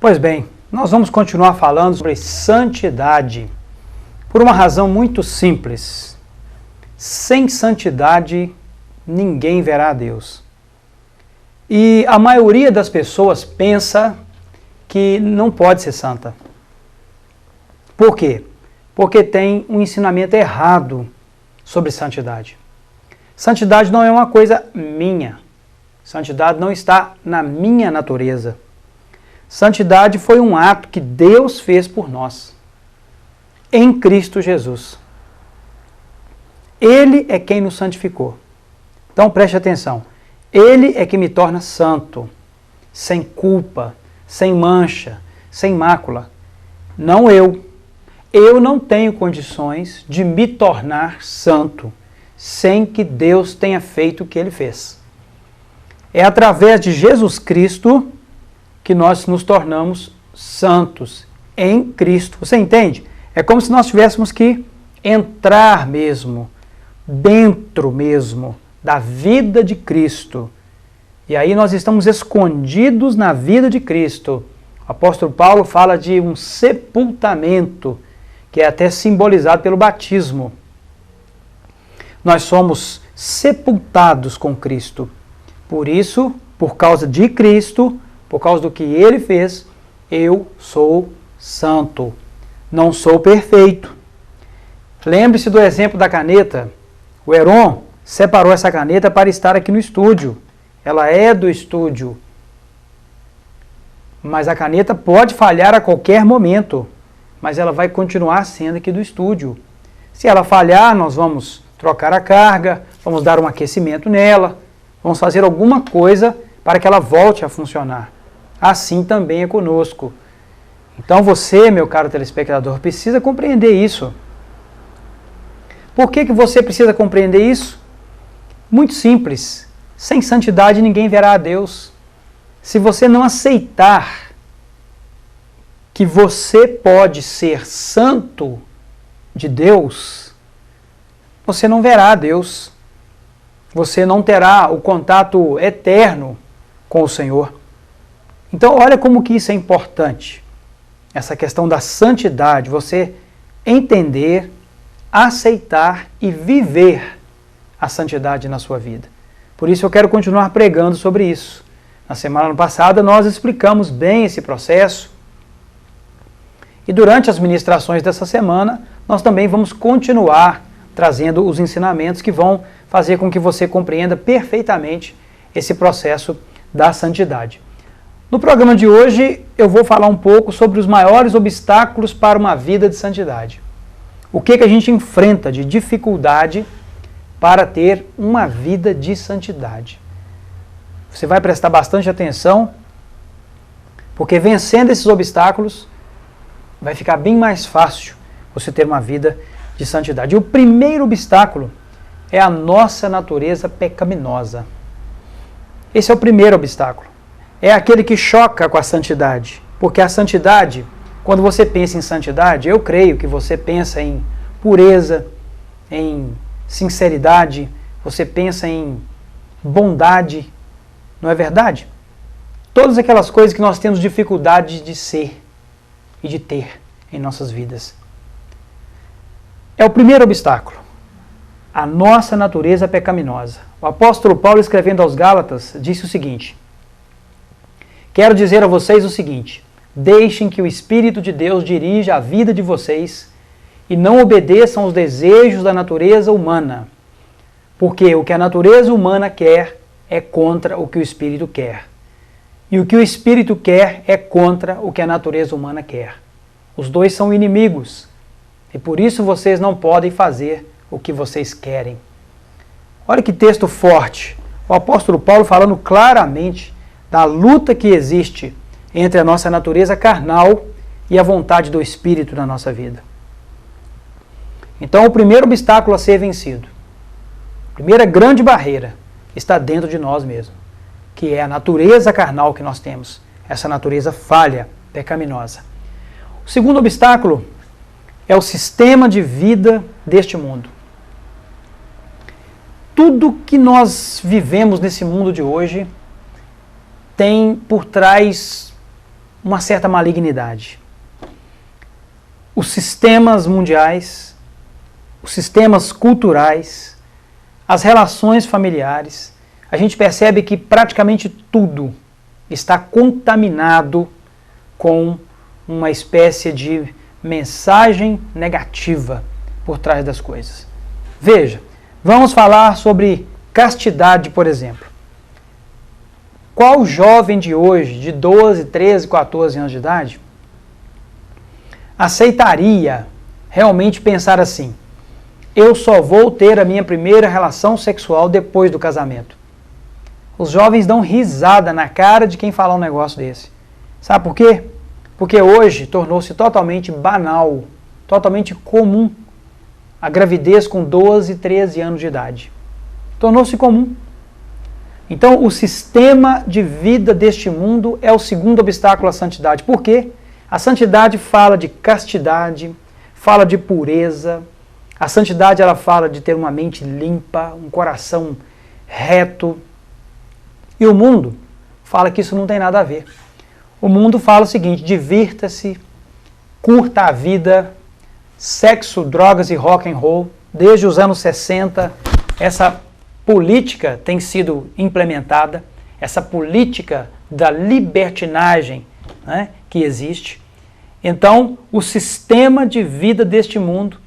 Pois bem, nós vamos continuar falando sobre santidade por uma razão muito simples. Sem santidade, ninguém verá a Deus. E a maioria das pessoas pensa que não pode ser santa. Por quê? Porque tem um ensinamento errado sobre santidade. Santidade não é uma coisa minha. Santidade não está na minha natureza. Santidade foi um ato que Deus fez por nós, em Cristo Jesus. Ele é quem nos santificou. Então preste atenção. Ele é que me torna santo, sem culpa, sem mancha, sem mácula. Não eu. Eu não tenho condições de me tornar santo sem que Deus tenha feito o que Ele fez. É através de Jesus Cristo que nós nos tornamos santos em Cristo. Você entende? É como se nós tivéssemos que entrar mesmo, dentro mesmo, da vida de Cristo. E aí nós estamos escondidos na vida de Cristo. O apóstolo Paulo fala de um sepultamento, que é até simbolizado pelo batismo. Nós somos sepultados com Cristo. Por isso, por causa de Cristo, por causa do que Ele fez, eu sou santo. Não sou perfeito. Lembre-se do exemplo da caneta. O Heron separou essa caneta para estar aqui no estúdio. Ela é do estúdio. Mas a caneta pode falhar a qualquer momento. Mas ela vai continuar sendo aqui do estúdio. Se ela falhar, nós vamos trocar a carga, vamos dar um aquecimento nela, vamos fazer alguma coisa para que ela volte a funcionar. Assim também é conosco. Então você, meu caro telespectador, precisa compreender isso. Por que você precisa compreender isso? Muito simples. Sem santidade ninguém verá a Deus. Se você não aceitar que você pode ser santo de Deus, você não verá a Deus. Você não terá o contato eterno com o Senhor. Então, olha como que isso é importante. Essa questão da santidade, você entender, aceitar e viver a santidade na sua vida. Por isso eu quero continuar pregando sobre isso. Na semana passada nós explicamos bem esse processo. E durante as ministrações dessa semana, nós também vamos continuar trazendo os ensinamentos que vão fazer com que você compreenda perfeitamente esse processo da santidade. No programa de hoje, eu vou falar um pouco sobre os maiores obstáculos para uma vida de santidade. O que a gente enfrenta de dificuldade para ter uma vida de santidade. Você vai prestar bastante atenção, porque vencendo esses obstáculos, vai ficar bem mais fácil você ter uma vida de santidade. E o primeiro obstáculo é a nossa natureza pecaminosa. Esse é o primeiro obstáculo. É aquele que choca com a santidade. Porque a santidade, quando você pensa em santidade, eu creio que você pensa em pureza, em sinceridade, você pensa em bondade, não é verdade? Todas aquelas coisas que nós temos dificuldade de ser e de ter em nossas vidas. É o primeiro obstáculo, a nossa natureza pecaminosa. O apóstolo Paulo, escrevendo aos Gálatas, disse o seguinte: quero dizer a vocês o seguinte: deixem que o Espírito de Deus dirija a vida de vocês e não obedeçam aos desejos da natureza humana, porque o que a natureza humana quer é contra o que o Espírito quer. E o que o Espírito quer é contra o que a natureza humana quer. Os dois são inimigos. E por isso vocês não podem fazer o que vocês querem. Olha que texto forte. O apóstolo Paulo falando claramente da luta que existe entre a nossa natureza carnal e a vontade do Espírito na nossa vida. Então o primeiro obstáculo a ser vencido, a primeira grande barreira, está dentro de nós mesmos, que é a natureza carnal que nós temos, essa natureza falha, pecaminosa. O segundo obstáculo é o sistema de vida deste mundo. Tudo que nós vivemos nesse mundo de hoje tem por trás uma certa malignidade. Os sistemas mundiais, os sistemas culturais, as relações familiares, a gente percebe que praticamente tudo está contaminado com uma espécie de mensagem negativa por trás das coisas. Veja, vamos falar sobre castidade, por exemplo. Qual jovem de hoje, de 12, 13, 14 anos de idade, aceitaria realmente pensar assim: eu só vou ter a minha primeira relação sexual depois do casamento? Os jovens dão risada na cara de quem falar um negócio desse. Sabe por quê? Porque hoje tornou-se totalmente banal, totalmente comum a gravidez com 12, 13 anos de idade. Tornou-se comum. Então, o sistema de vida deste mundo é o segundo obstáculo à santidade. Por quê? A santidade fala de castidade, fala de pureza. A santidade, ela fala de ter uma mente limpa, um coração reto. E o mundo fala que isso não tem nada a ver. O mundo fala o seguinte: divirta-se, curta a vida, sexo, drogas e rock and roll. Desde os anos 60, essa política tem sido implementada, essa política da libertinagem, né, que existe. Então, o sistema de vida deste mundo